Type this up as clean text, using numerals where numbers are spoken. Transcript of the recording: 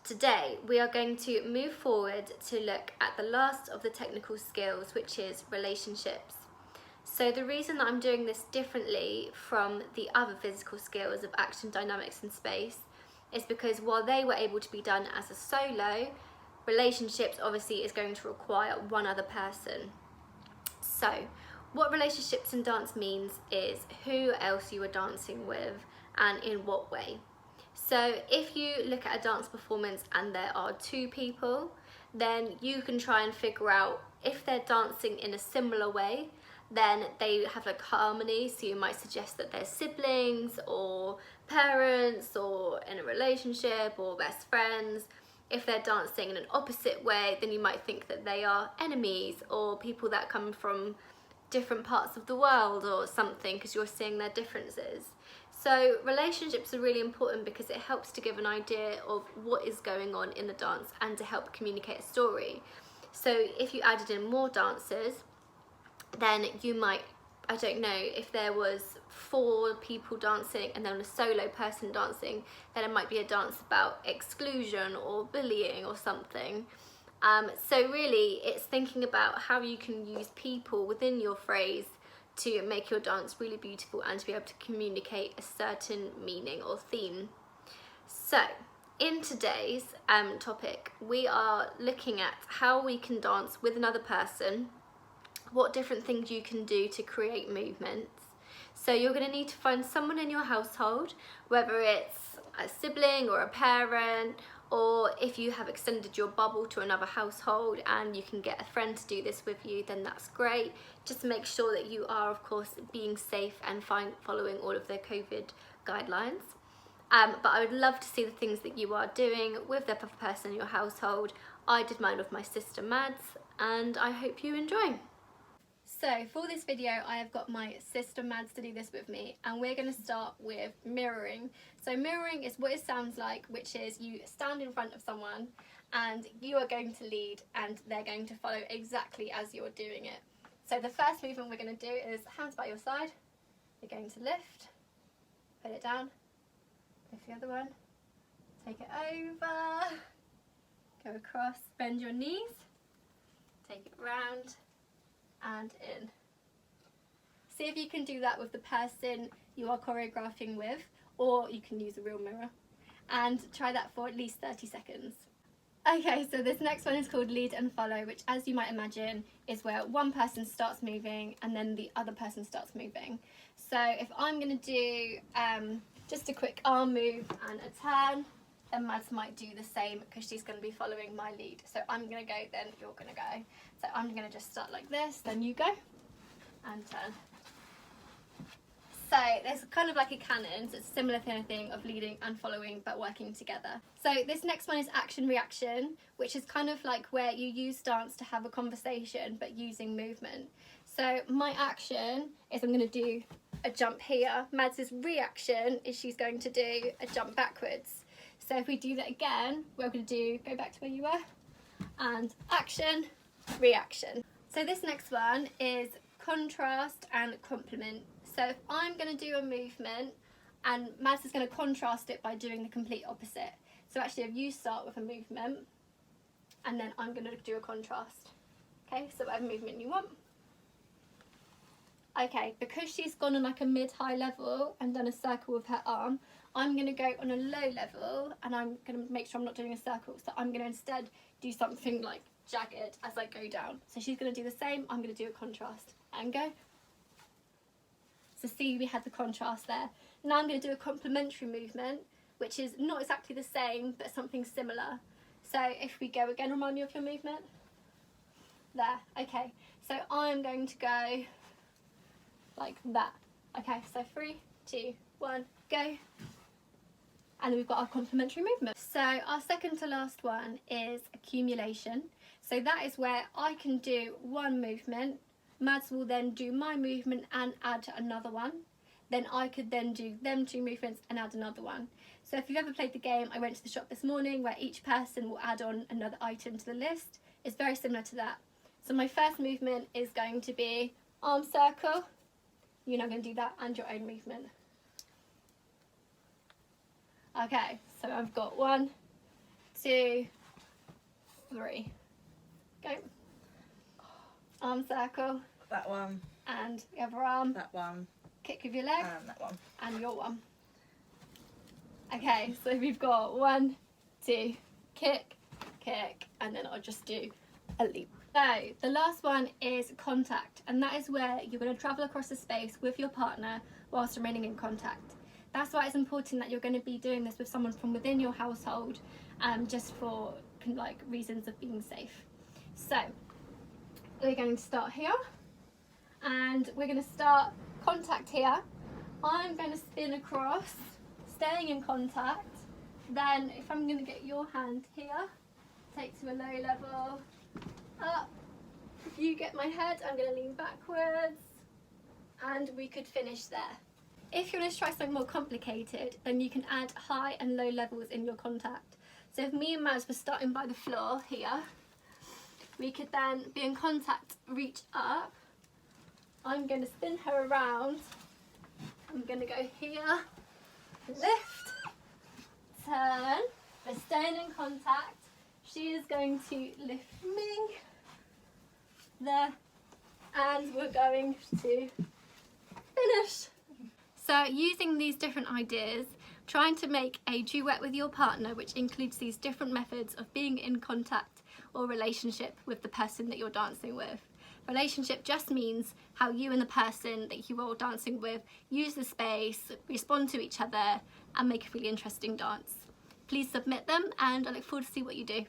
Today we are going to move forward to look at the last of the technical skills, which is relationships. So the reason that I'm doing this differently from the other physical skills of action, dynamics and space is because while they were able to be done as a solo, relationships obviously is going to require one other person. So what relationships in dance means is who else you are dancing with and in what way. So if you look at a dance performance and there are two people, then you can try and figure out if they're dancing in a similar way, then they have like harmony. So you might suggest that they're siblings or parents or in a relationship or best friends. If they're dancing in an opposite way, then you might think that they are enemies or people that come from different parts of the world or something, because you're seeing their differences. So relationships are really important because it helps to give an idea of what is going on in the dance and to help communicate a story. So if you added in more dancers, then you might, I don't know, if there was 4 people dancing and then a solo person dancing, then it might be a dance about exclusion or bullying or something. So really it's thinking about how you can use people within your phrase to make your dance really beautiful and to be able to communicate a certain meaning or theme. So in today's topic, we are looking at how we can dance with another person, what different things you can do to create movements. So you're going to need to find someone in your household, whether it's a sibling or a parent, or if you have extended your bubble to another household and you can get a friend to do this with you, then that's great. Just make sure that you are, of course, being safe and following all of the COVID guidelines. But I would love to see the things that you are doing with the person in your household. I did mine with my sister Mads, and I hope you enjoy. So for this video, I have got my sister Mads to do this with me, and we're going to start with mirroring. So mirroring is what it sounds like, which is you stand in front of someone and you are going to lead and they're going to follow exactly as you're doing it. So the first movement we're going to do is hands by your side. You're going to lift, put it down, lift the other one, take it over, go across, bend your knees, take it round and in. See if you can do that with the person you are choreographing with, or you can use a real mirror, and try that for at least 30 seconds. Okay, so this next one is called lead and follow, which, as you might imagine, is where one person starts moving and then the other person starts moving. So if I'm going to do just a quick arm move and a turn, then Mads might do the same because she's going to be following my lead. So I'm going to go, then you're going to go. So I'm going to just start like this, then you go, and turn. So there's kind of like a canon, so it's a similar kind of thing of leading and following but working together. So this next one is action reaction, which is kind of like where you use dance to have a conversation but using movement. So my action is I'm going to do a jump here. Mads' reaction is she's going to do a jump backwards. So if we do that again, we're going to do, go back to where you were, and action, reaction. So this next one is contrast and complement. So if I'm going to do a movement and Mads is going to contrast it by doing the complete opposite. So actually if you start with a movement and then I'm going to do a contrast. Okay, so whatever movement you want. Okay, because she's gone on like a mid-high level and done a circle with her arm, I'm going to go on a low level and I'm going to make sure I'm not doing a circle. So I'm going to instead do something like jagged as I go down. So she's going to do the same, I'm going to do a contrast and go. So see, we had the contrast there. Now I'm going to do a complementary movement, which is not exactly the same, but something similar. So if we go again, remind me of your movement. There, okay. So I'm going to go like that. Okay, so 3, 2, 1, go. And then we've got our complementary movement. So our second to last one is accumulation. So that is where I can do one movement, Mads will then do my movement and add another one. Then I could then do them 2 movements and add another one. So if you've ever played the game, I went to the shop this morning, where each person will add on another item to the list. It's very similar to that. So my first movement is going to be arm circle. You're now going to do that and your own movement. Okay, so I've got 1, 2, 3. Go. Arm circle. That one. And the other arm. That one. Kick with your leg. And that one. And your one. Okay, so we've got 1, 2, kick, kick, and then I'll just do a loop. So the last one is contact, and that is where you're going to travel across the space with your partner whilst remaining in contact. That's why it's important that you're going to be doing this with someone from within your household, just for like reasons of being safe. So we're going to start here, and we're going to start contact here. I'm going to spin across, staying in contact. Then if I'm going to get your hand here, take to a low level, up. If you get my head, I'm going to lean backwards, and we could finish there. If you want to try something more complicated, then you can add high and low levels in your contact. So if me and Maz were starting by the floor here, we could then be in contact, reach up. I'm going to spin her around. I'm going to go here, lift, turn. We're staying in contact. She is going to lift me there, and we're going to finish. So using these different ideas, trying to make a duet with your partner, which includes these different methods of being in contact or relationship with the person that you're dancing with. Relationship just means how you and the person that you are dancing with use the space, respond to each other, and make a really interesting dance. Please submit them, and I look forward to see what you do.